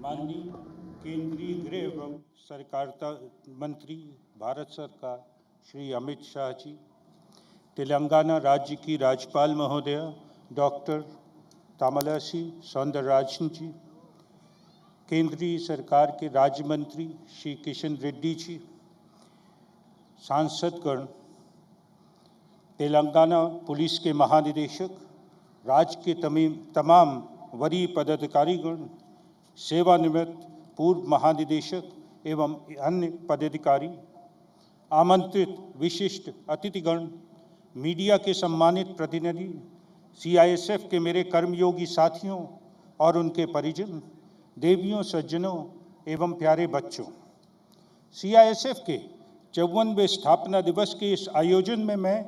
माननीय केंद्रीय गृह एवं सहकारिता मंत्री भारत सरकार श्री अमित शाह जी, तेलंगाना राज्य की राज्यपाल महोदया डॉक्टर तमिलिसाई सौंदरराजन जी, केंद्रीय सरकार के राज्य मंत्री श्री किशन रेड्डी जी, सांसदगण, तेलंगाना पुलिस के महानिदेशक, राज्य के तमाम वरीय पदाधिकारीगण, सेवानिवृत्त पूर्व महानिदेशक एवं अन्य पदाधिकारी, आमंत्रित विशिष्ट अतिथिगण, मीडिया के सम्मानित प्रतिनिधि, सीआईएसएफ के मेरे कर्मयोगी साथियों और उनके परिजन, देवियों, सज्जनों एवं प्यारे बच्चों, सीआईएसएफ के 54वें स्थापना दिवस के इस आयोजन में मैं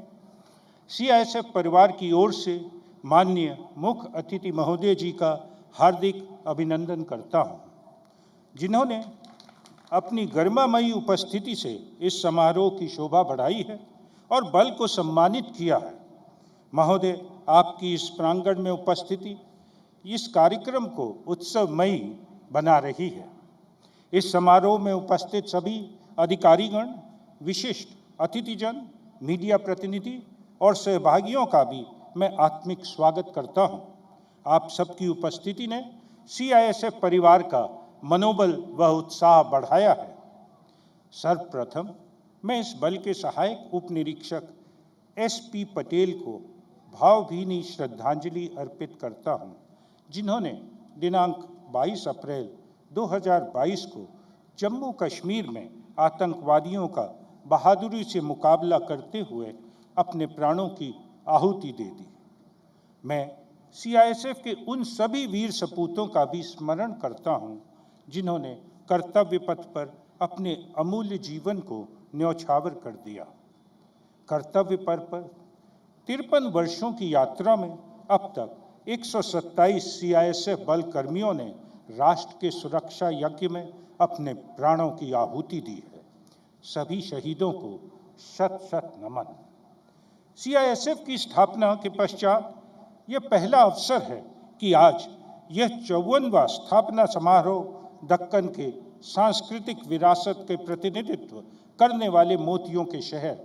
सीआईएसएफ परिवार की ओर से माननीय मुख्य अतिथि महोदय जी का हार्दिक अभिनंदन करता हूं, जिन्होंने अपनी गरिमामयी उपस्थिति से इस समारोह की शोभा बढ़ाई है और बल को सम्मानित किया है। महोदय, आपकी इस प्रांगण में उपस्थिति इस कार्यक्रम को उत्सवमयी बना रही है। इस समारोह में उपस्थित सभी अधिकारीगण, विशिष्ट अतिथिजन, मीडिया प्रतिनिधि और सहभागियों का भी मैं आत्मिक स्वागत करता हूं। आप सबकी उपस्थिति ने सीआईएसएफ परिवार का मनोबल व उत्साह बढ़ाया है। सर्वप्रथम मैं इस बल के सहायक उप निरीक्षक एसपी पटेल को भावभीनी श्रद्धांजलि अर्पित करता हूं, जिन्होंने दिनांक 22 अप्रैल 2022 को जम्मू कश्मीर में आतंकवादियों का बहादुरी से मुकाबला करते हुए अपने प्राणों की आहुति दे दी। मैं सीआईएसएफ के उन सभी वीर सपूतों का भी स्मरण करता हूं, जिन्होंने कर्तव्य पथ पर अपने अमूल्य जीवन को न्यौछावर कर दिया। कर्तव्य पथ पर 53 वर्षों की यात्रा में अब तक 127 सीआईएसएफ बल कर्मियों ने राष्ट्र के सुरक्षा यज्ञ में अपने प्राणों की आहुति दी है। सभी शहीदों को शत शत नमन। सीआईएसएफ की स्थापना के पश्चात यह पहला अवसर है कि आज यह 54वां स्थापना समारोह दक्कन के सांस्कृतिक विरासत के प्रतिनिधित्व करने वाले मोतियों के शहर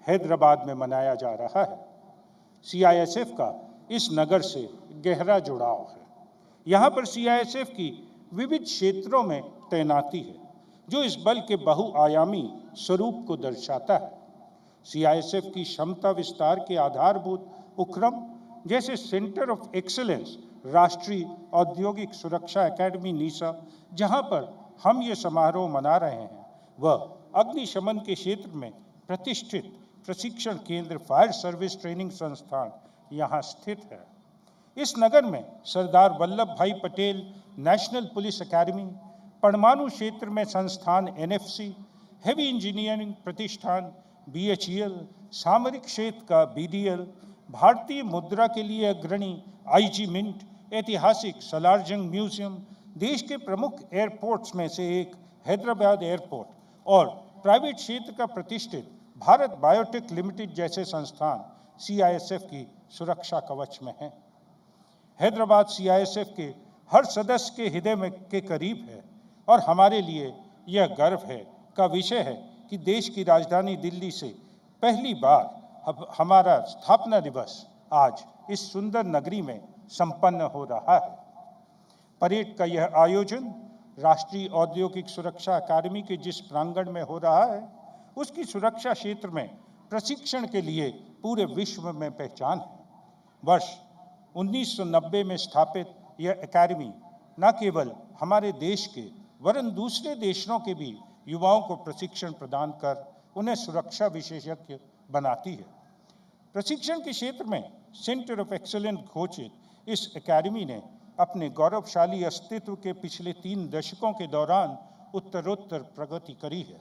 हैदराबाद में मनाया जा रहा है। सीआईएसएफ का इस नगर से गहरा जुड़ाव है। यहाँ पर सीआईएसएफ की विविध क्षेत्रों में तैनाती है, जो इस बल के बहुआयामी स्वरूप को दर्शाता है। सीआईएसएफ की क्षमता विस्तार के आधारभूत उपक्रम जैसे सेंटर ऑफ एक्सीलेंस राष्ट्रीय औद्योगिक सुरक्षा एकेडमी नीसा, जहां पर हम ये समारोह मना रहे हैं, वह अग्निशमन के क्षेत्र में प्रतिष्ठित प्रशिक्षण केंद्र फायर सर्विस ट्रेनिंग संस्थान यहाँ स्थित है। इस नगर में सरदार वल्लभ भाई पटेल नेशनल पुलिस अकेडमी, परमाणु क्षेत्र में संस्थान एनएफसी, हेवी इंजीनियरिंग प्रतिष्ठान बीएचईएल, सामरिक क्षेत्र का बीडीएल, भारतीय मुद्रा के लिए अग्रणी आईजी मिंट, ऐतिहासिक सलारजंग म्यूजियम, देश के प्रमुख एयरपोर्ट्स में से एक हैदराबाद एयरपोर्ट और प्राइवेट क्षेत्र का प्रतिष्ठित भारत बायोटेक लिमिटेड जैसे संस्थान सीआईएसएफ की सुरक्षा कवच में हैं। हैदराबाद सीआईएसएफ के हर सदस्य के हृदय में के करीब है और हमारे लिए यह गर्व है का विषय है कि देश की राजधानी दिल्ली से पहली बार हमारा स्थापना दिवस आज इस सुंदर नगरी में संपन्न हो रहा है। परेड का यह आयोजन राष्ट्रीय औद्योगिक सुरक्षा अकादमी के जिस प्रांगण में हो रहा है, उसकी सुरक्षा क्षेत्र में प्रशिक्षण के लिए पूरे विश्व में पहचान है। वर्ष 1990 में स्थापित यह अकादमी न केवल हमारे देश के वरन दूसरे देशों के भी युवाओं को प्रशिक्षण प्रदान कर उन्हें सुरक्षा विशेषज्ञ बनाती है। प्रशिक्षण के क्षेत्र में सेंटर ऑफ एक्सीलेंस घोषित इस अकादमी ने अपने गौरवशाली अस्तित्व के पिछले 3 दशकों के दौरान उत्तरोत्तर प्रगति करी है।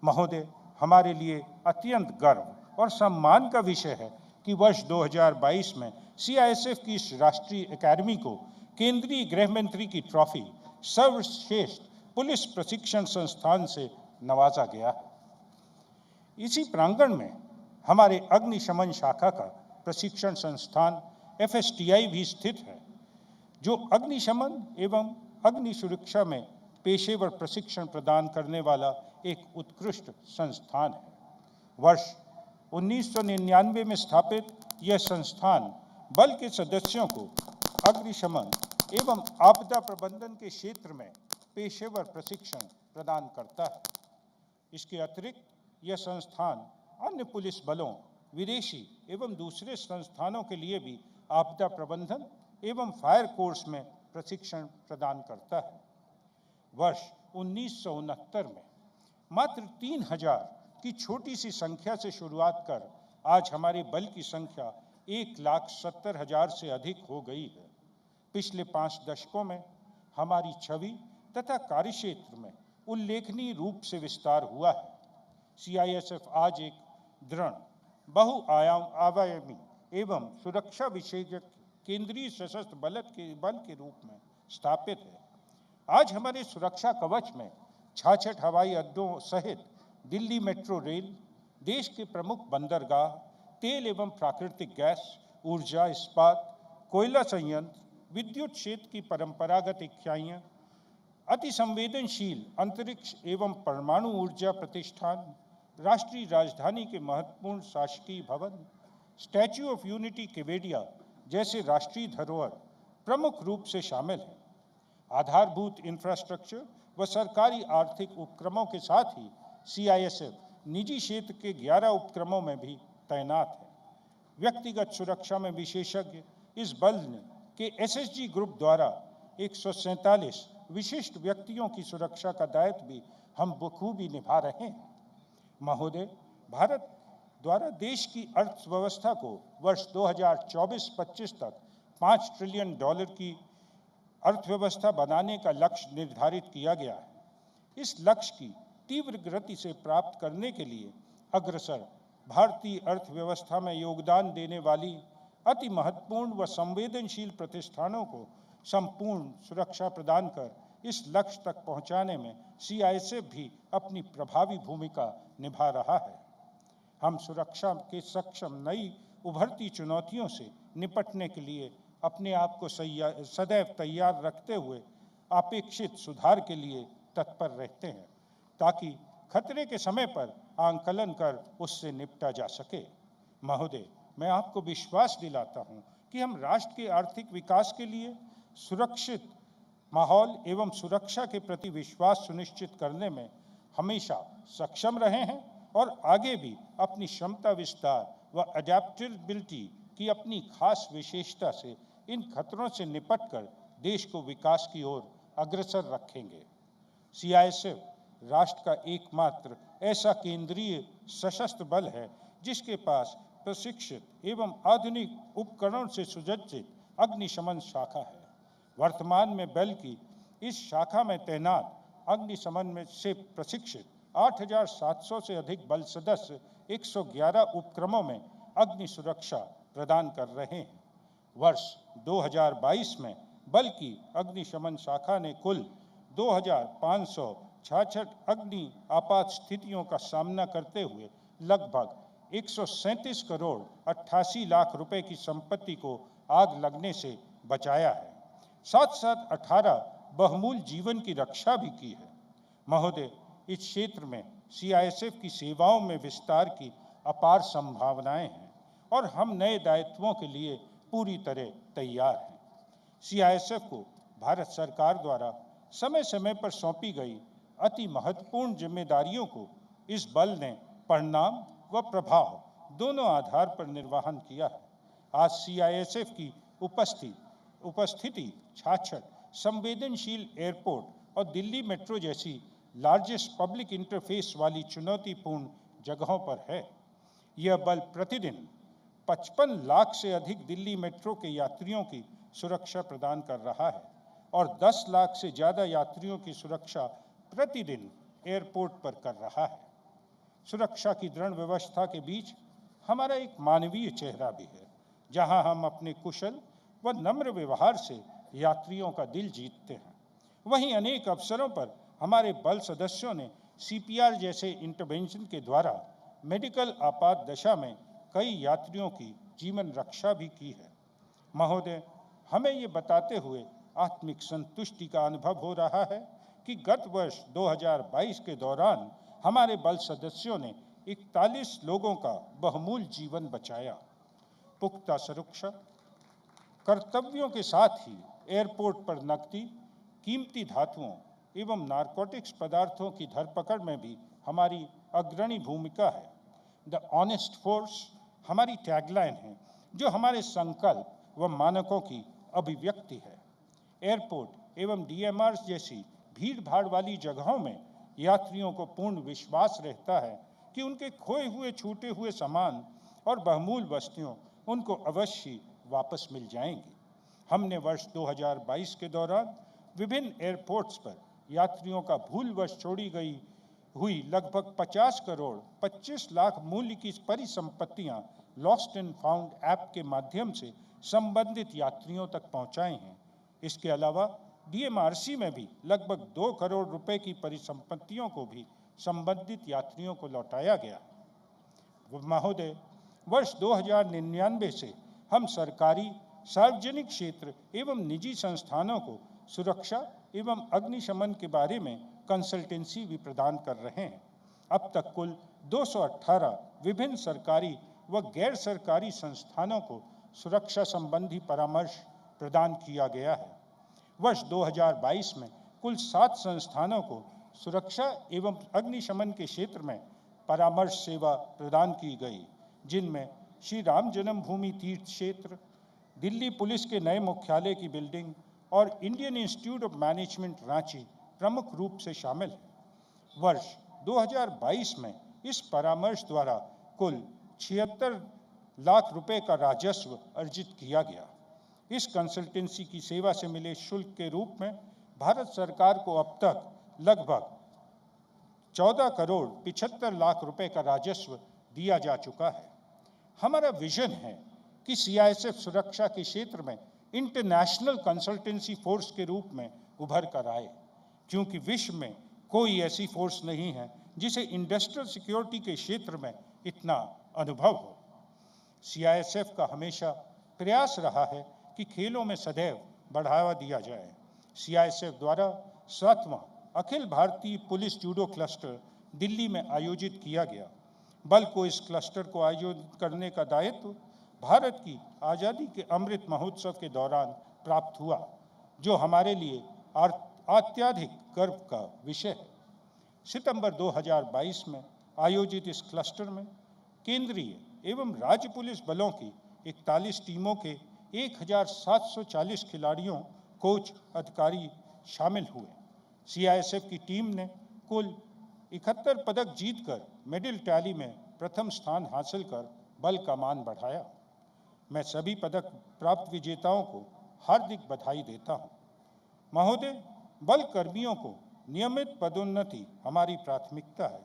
महोदय, हमारे लिए अत्यंत गर्व और सम्मान का विषय है कि वर्ष 2022 में सीआईएसएफ की इस राष्ट्रीय अकादमी को केंद्रीय गृह मंत्री की ट्रॉफी सर्वश्रेष्ठ पुलिस प्रशिक्षण संस्थान से नवाजा गया है। इसी प्रांगण में हमारे अग्निशमन शाखा का प्रशिक्षण संस्थान एफएसटीआई भी स्थित है। जो अग्निशमन एवं अग्नि सुरक्षा में पेशेवर प्रशिक्षण प्रदान करने वाला एक उत्कृष्ट संस्थान है। वर्ष 1999 में स्थापित यह संस्थान बल के सदस्यों को अग्निशमन एवं आपदा प्रबंधन के क्षेत्र में पेशेवर प्रशिक्षण प्रदान करता है। इसके अतिरिक्त यह संस्थान अन्य पुलिस बलों, विदेशी एवं दूसरे संस्थानों के लिए भी आपदा प्रबंधन एवं फायर कोर्स में प्रशिक्षण प्रदान करता है। वर्ष 1969 में मात्र 3000 की छोटी सी संख्या से शुरुआत कर आज हमारे बल की संख्या 1,70,000 से अधिक हो गई है। पिछले 5 दशकों में हमारी छवि तथा कार्यक्षेत्र में उल्लेखनीय रूप से विस्तार हुआ है। CISF आज एक दृढ़, बहुआयामी एवं सुरक्षा विशेषज्ञ केंद्रीय सशस्त्र बल के रूप में स्थापित है। आज हमारे सुरक्षा कवच में 66 हवाई अड्डों सहित दिल्ली मेट्रो रेल, देश के प्रमुख बंदरगाह, तेल एवं प्राकृतिक गैस, ऊर्जा, इस्पात, कोयला संयंत्र, विद्युत क्षेत्र की परंपरागत इकाइयाँ, अति संवेदनशील अंतरिक्ष एवं परमाणु ऊर्जा प्रतिष्ठान, राष्ट्रीय राजधानी के महत्वपूर्ण शासकीय भवन, स्टैच्यू ऑफ यूनिटी केवेडिया जैसे राष्ट्रीय धरोहर प्रमुख रूप से शामिल है। आधारभूत इंफ्रास्ट्रक्चर व सरकारी आर्थिक उपक्रमों के साथ ही CISF निजी क्षेत्र के 11 उपक्रमों में भी तैनात है। व्यक्तिगत सुरक्षा में विशेषज्ञ इस बल के SSG ग्रुप द्वारा 147 विशिष्ट व्यक्तियों की सुरक्षा का दायित्व भी हम बखूबी निभा रहे हैं। महोदय, भारत द्वारा देश की अर्थव्यवस्था को वर्ष 2024-25 तक $5 ट्रिलियन की अर्थव्यवस्था बनाने का लक्ष्य निर्धारित किया गया है। इस लक्ष्य की तीव्र गति से प्राप्त करने के लिए अग्रसर भारतीय अर्थव्यवस्था में योगदान देने वाली अति महत्वपूर्ण व संवेदनशील प्रतिष्ठानों को संपूर्ण सुरक्षा प्रदान कर इस लक्ष्य तक पहुंचाने में CISF भी अपनी प्रभावी भूमिका निभा रहा है। हम सुरक्षा के सक्षम नई उभरती चुनौतियों से निपटने के लिए अपने आप को सदैव तैयार रखते हुए अपेक्षित सुधार के लिए तत्पर रहते हैं, ताकि खतरे के समय पर आंकलन कर उससे निपटा जा सके। महोदय, मैं आपको विश्वास दिलाता हूं कि हम राष्ट्र के आर्थिक विकास के लिए सुरक्षित माहौल एवं सुरक्षा के प्रति विश्वास सुनिश्चित करने में हमेशा सक्षम रहे हैं और आगे भी अपनी क्षमता विस्तार व अडैप्टेबिलिटी की अपनी खास विशेषता से इन खतरों से निपटकर देश को विकास की ओर अग्रसर रखेंगे। CISF राष्ट्र का एकमात्र ऐसा केंद्रीय सशस्त्र बल है जिसके पास प्रशिक्षित एवं आधुनिक उपकरणों से सुसज्जित अग्निशमन शाखा है। वर्तमान में बल की इस शाखा में तैनात अग्निशमन में से प्रशिक्षित 8,700 से अधिक बल सदस्य 111 उपक्रमों में अग्नि सुरक्षा प्रदान कर रहे हैं। वर्ष 2022 में बल की अग्निशमन शाखा ने कुल 2,566 अग्नि आपात स्थितियों का सामना करते हुए लगभग 137 करोड़ 88 लाख रुपए की संपत्ति को आग लगने से बचाया है। साथ साथ 18 बहुमूल्य जीवन की रक्षा भी की है। महोदय, इस क्षेत्र में CISF की सेवाओं में विस्तार की अपार संभावनाएं हैं और हम नए दायित्वों के लिए पूरी तरह तैयार हैं। CISF को भारत सरकार द्वारा समय समय पर सौंपी गई अति महत्वपूर्ण जिम्मेदारियों को इस बल ने परिणाम व प्रभाव दोनों आधार पर निर्वहन किया है। आज CISF की उपस्थिति छाछठ संवेदनशील एयरपोर्ट और दिल्ली मेट्रो जैसी लार्जेस्ट पब्लिक इंटरफेस वाली चुनौतीपूर्ण जगहों पर है। यह बल प्रतिदिन 55 लाख से अधिक दिल्ली मेट्रो के यात्रियों की सुरक्षा प्रदान कर रहा है और 10 लाख से ज़्यादा यात्रियों की सुरक्षा प्रतिदिन एयरपोर्ट पर कर रहा है। सुरक्षा की दृढ़ व्यवस्था के बीच हमारा एक मानवीय चेहरा भी है, जहां हम अपने कुशल व नम्र व्यवहार से यात्रियों का दिल जीतते हैं। वहीं अनेक अवसरों पर हमारे बल सदस्यों ने CPR जैसे इंटरवेंशन के द्वारा मेडिकल आपात दशा में कई यात्रियों की जीवन रक्षा भी की है। महोदय, हमें ये बताते हुए आत्मिक संतुष्टि का अनुभव हो रहा है कि गत वर्ष 2022 के दौरान हमारे बल सदस्यों ने 41 लोगों का बहुमूल्य जीवन बचाया। पुख्ता सुरक्षा कर्तव्यों के साथ ही एयरपोर्ट पर नकदी, कीमती धातुओं एवं नारकोटिक्स पदार्थों की धरपकड़ में भी हमारी अग्रणी भूमिका है। द ऑनेस्ट फोर्स हमारी टैगलाइन है, जो हमारे संकल्प व मानकों की अभिव्यक्ति है। एयरपोर्ट एवं डीएमआर जैसी भीड़ भाड़ वाली जगहों में यात्रियों को पूर्ण विश्वास रहता है कि उनके खोए हुए छूटे हुए सामान और बहुमूल्य वस्तुएं उनको अवश्य वापस मिल जाएंगी। हमने वर्ष 2022 के दौरान विभिन्न एयरपोर्ट्स पर यात्रियों का भूलवश छोड़ी गई हुई लगभग 50 करोड़ 25 लाख मूल्य की परिसंपत्तियां लॉस्ट एंड फाउंड ऐप के माध्यम से संबंधित यात्रियों तक पहुंचाए हैं। इसके अलावा डीएमआरसी में भी लगभग 2 करोड़ रुपए की परिसंपत्तियों को भी संबंधित यात्रियों को लौटाया गया। महोदय, वर्ष 2099 से हम सरकारी, सार्वजनिक क्षेत्र एवं निजी संस्थानों को सुरक्षा एवं अग्निशमन के बारे में कंसल्टेंसी भी प्रदान कर रहे हैं। अब तक कुल 218 विभिन्न सरकारी व गैर सरकारी संस्थानों को सुरक्षा संबंधी परामर्श प्रदान किया गया है। वर्ष 2022 में कुल 7 संस्थानों को सुरक्षा एवं अग्निशमन के क्षेत्र में परामर्श सेवा प्रदान की गई, जिनमें श्री राम जन्मभूमि तीर्थ क्षेत्र, दिल्ली पुलिस के नए मुख्यालय की बिल्डिंग और Indian institute of management Ranchi प्रमुख रूप से शामिल है। वर्ष 2022 में इस परामर्श द्वारा कुल 76 लाख रुपए का राजस्व अर्जित किया गया। इस कंसल्टेंसी की सेवा से मिले शुल्क के रूप में भारत सरकार को अब तक लगभग 14 करोड़ 75 लाख रुपए का राजस्व दिया जा चुका है। हमारा विजन है कि सीआईएसएफ सुरक्षा के क्षेत्र में इंटरनेशनल कंसल्टेंसी फोर्स के रूप में उभर कर आए, क्योंकि विश्व में कोई ऐसी फोर्स नहीं है जिसे इंडस्ट्रियल सिक्योरिटी के क्षेत्र में इतना अनुभव हो। सीआईएसएफ का हमेशा प्रयास रहा है कि खेलों में सदैव बढ़ावा दिया जाए। सीआईएसएफ द्वारा 7वां Akhil Bharatiya police judo cluster Delhi में आयोजित किया गया। बल को इस क्लस्टर को आयोजित करने का दायित्व भारत की आज़ादी के अमृत महोत्सव के दौरान प्राप्त हुआ, जो हमारे लिए अत्यधिक गर्व का विषय है। सितंबर 2022 में आयोजित इस क्लस्टर में केंद्रीय एवं राज्य पुलिस बलों की 41 टीमों के 1740 खिलाड़ियों, कोच, अधिकारी शामिल हुए। सीआईएसएफ की टीम ने कुल 71 पदक जीतकर मेडल टैली में प्रथम स्थान हासिल कर बल का मान बढ़ाया। मैं सभी पदक प्राप्त विजेताओं को हार्दिक बधाई देता हूं। महोदय, बल कर्मियों को नियमित पदोन्नति हमारी प्राथमिकता है।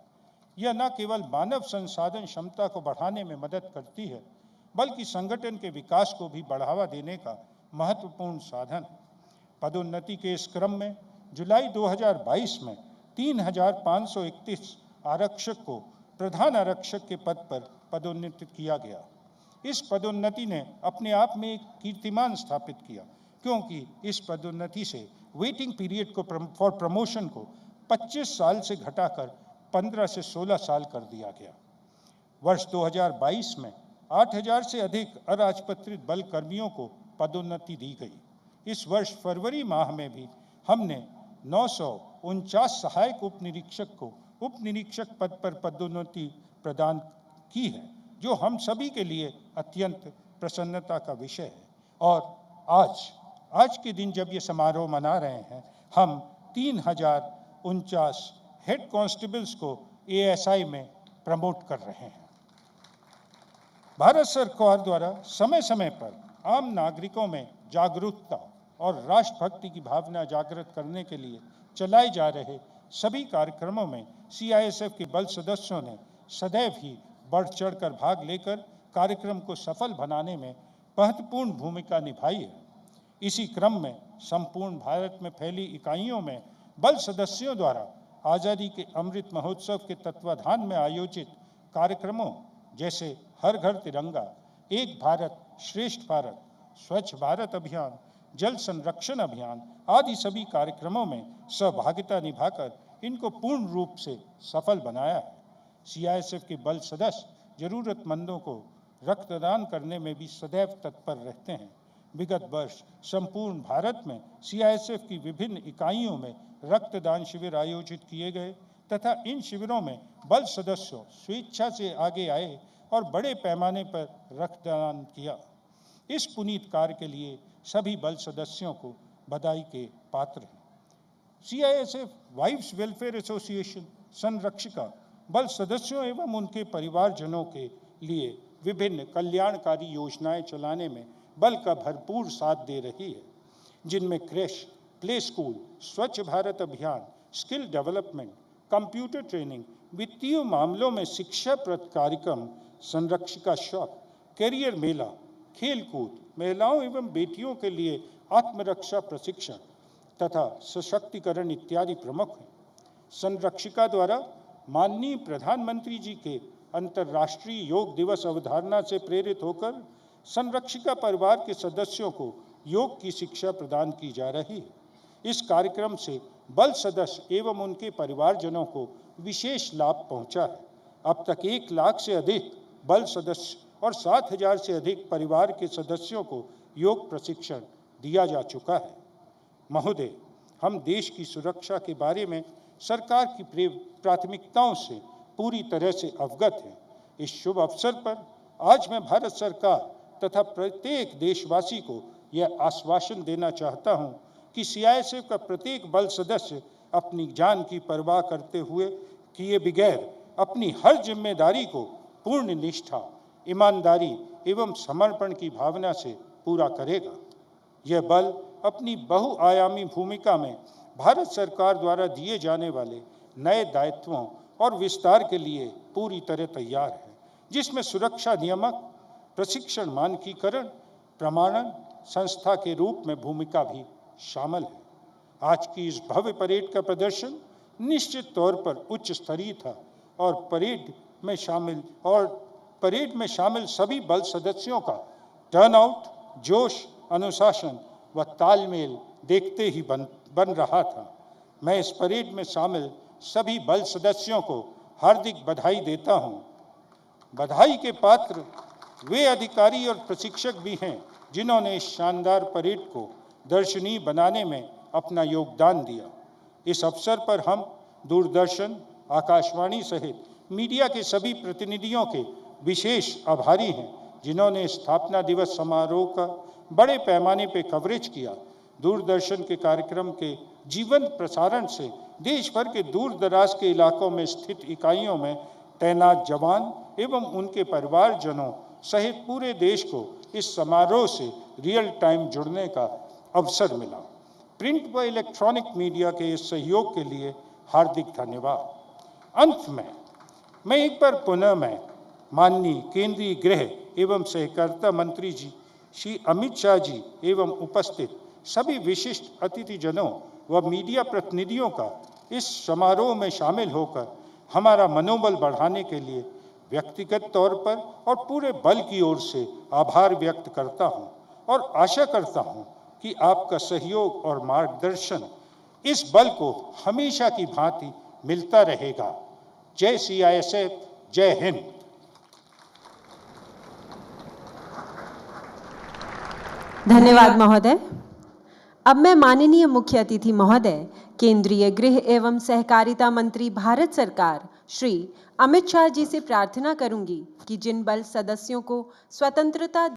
यह न केवल मानव संसाधन क्षमता को बढ़ाने में मदद करती है, बल्कि संगठन के विकास को भी बढ़ावा देने का महत्वपूर्ण साधन है। पदोन्नति के इस क्रम में जुलाई 2022 में 3531 आरक्षक को प्रधान आरक्षक के पद पर पदोन्नत किया गया। इस पदोन्नति ने अपने आप में एक कीर्तिमान स्थापित किया, क्योंकि इस पदोन्नति से वेटिंग पीरियड को फॉर प्रमोशन को 25 साल से घटाकर 15 से 16 साल कर दिया गया। वर्ष 2022 में 8000 से अधिक अराजपत्रित बल कर्मियों को पदोन्नति दी गई। इस वर्ष फरवरी माह में भी हमने 949 सहायक उप निरीक्षक को उप निरीक्षक पद पर पदोन्नति प्रदान की है, जो हम सभी के लिए अत्यंत प्रसन्नता का विषय है। और आज के दिन जब ये समारोह मना रहे हैं, हम 3049 हेड कांस्टेबल्स को एएसआई में प्रमोट कर रहे हैं। भारत सरकार द्वारा समय समय पर आम नागरिकों में जागरूकता और राष्ट्रभक्ति की भावना जागृत करने के लिए चलाए जा रहे सभी कार्यक्रमों में सीआईएसएफ के बल सदस्यों ने सदैव ही बढ़ चढ़कर भाग लेकर कार्यक्रम को सफल बनाने में महत्वपूर्ण भूमिका निभाई है। इसी क्रम में संपूर्ण भारत में फैली इकाइयों में बल सदस्यों द्वारा आज़ादी के अमृत महोत्सव के तत्वाधान में आयोजित कार्यक्रमों जैसे हर घर तिरंगा, एक भारत श्रेष्ठ भारत, स्वच्छ भारत अभियान, जल संरक्षण अभियान आदि सभी कार्यक्रमों में सहभागिता निभाकर इनको पूर्ण रूप से सफल बनाया है। सीआईएसएफ के बल सदस्य जरूरतमंदों को रक्तदान करने में भी सदैव तत्पर रहते हैं। विगत वर्ष संपूर्ण भारत में सीआईएसएफ की विभिन्न इकाइयों में रक्तदान शिविर आयोजित किए गए तथा इन शिविरों में बल सदस्यों स्वेच्छा से आगे आए और बड़े पैमाने पर रक्तदान किया। इस पुनीत कार्य के लिए सभी बल सदस्यों को बधाई के पात्र हैं। सीआईएसएफ वाइव्स वेलफेयर एसोसिएशन संरक्षिका बल सदस्यों एवं उनके परिवारजनों के लिए विभिन्न कल्याणकारी योजनाएं चलाने में बल का भरपूर साथ दे रही है, जिनमें क्रेश, प्ले स्कूल, स्वच्छ भारत अभियान, स्किल डेवलपमेंट, कंप्यूटर ट्रेनिंग, वित्तीय मामलों में शिक्षाप्रद कार्यक्रम, संरक्षिका शॉप, कैरियर मेला, खेल कूद, महिलाओं एवं बेटियों के लिए आत्मरक्षा प्रशिक्षण तथा सशक्तिकरण इत्यादि प्रमुख हैं। संरक्षिका द्वारा माननीय प्रधानमंत्री जी के अंतर्राष्ट्रीय योग दिवस अवधारणा से प्रेरित होकर संरक्षिका परिवार के सदस्यों को योग की शिक्षा प्रदान की जा रही है। इस कार्यक्रम से बल सदस्य एवं उनके परिवारजनों को विशेष लाभ पहुंचा है। अब तक 1 लाख से अधिक बल सदस्य और 7,000 से अधिक परिवार के सदस्यों को योग प्रशिक्षण दिया जा चुका है। महोदय, हम देश की सुरक्षा के बारे में सरकार की प्राथमिकताओं से पूरी तरह से अवगत हैं। इस शुभ अवसर पर आज मैं भारत सरकार तथा प्रत्येक देशवासी को यह आश्वासन देना चाहता हूं कि सीआईएसएफ का प्रत्येक बल सदस्य अपनी जान की परवाह करते हुए किए बगैर अपनी हर जिम्मेदारी को पूर्ण निष्ठा, ईमानदारी एवं समर्पण की भावना से पूरा करेगा। यह बल अपनी बहुआयामी भूमिका में भारत सरकार द्वारा दिए जाने वाले नए दायित्वों और विस्तार के लिए पूरी तरह तैयार है, जिसमें सुरक्षा नियामक, प्रशिक्षण मानकीकरण, प्रमाणन संस्था के रूप में भूमिका भी शामिल है। आज की इस भव्य परेड का प्रदर्शन निश्चित तौर पर उच्च स्तरीय था और परेड में शामिल सभी बल सदस्यों का टर्नआउट, जोश, अनुशासन व तालमेल देखते ही बन रहा था। मैं इस परेड में शामिल सभी बल सदस्यों को हार्दिक बधाई देता हूं। बधाई के पात्र वे अधिकारी और प्रशिक्षक भी हैं जिन्होंने इस शानदार परेड को दर्शनीय बनाने में अपना योगदान दिया। इस अवसर पर हम दूरदर्शन, आकाशवाणी सहित मीडिया के सभी प्रतिनिधियों के विशेष आभारी हैं, जिन्होंने स्थापना दिवस समारोह का बड़े पैमाने पर कवरेज किया। दूरदर्शन के कार्यक्रम के जीवंत प्रसारण से देश भर के दूर दराज के इलाकों में स्थित इकाइयों में तैनात जवान एवं उनके परिवारजनों सहित पूरे देश को इस समारोह से रियल टाइम जुड़ने का अवसर मिला। प्रिंट व इलेक्ट्रॉनिक मीडिया के इस सहयोग के लिए हार्दिक धन्यवाद। अंत में मैं एक बार पुनः माननीय केंद्रीय गृह एवं सहकारिता मंत्री जी श्री अमित शाह जी एवं उपस्थित सभी विशिष्ट अतिथिजनों व मीडिया प्रतिनिधियों का इस समारोह में शामिल होकर हमारा मनोबल बढ़ाने के लिए व्यक्तिगत तौर पर और पूरे बल की ओर से आभार व्यक्त करता हूं और आशा करता हूं कि आपका सहयोग और मार्गदर्शन इस बल को हमेशा की भांति मिलता रहेगा। जय सीआईएसएफ, जय हिंद। धन्यवाद महोदय। अब मैं माननीय मुख्य अतिथि महोदय, केंद्रीय गृह एवं सहकारिता मंत्री भारत सरकार श्री अमित शाह जी से प्रार्थना करूंगी कि जिन बल सदस्यों को स्वतंत्रता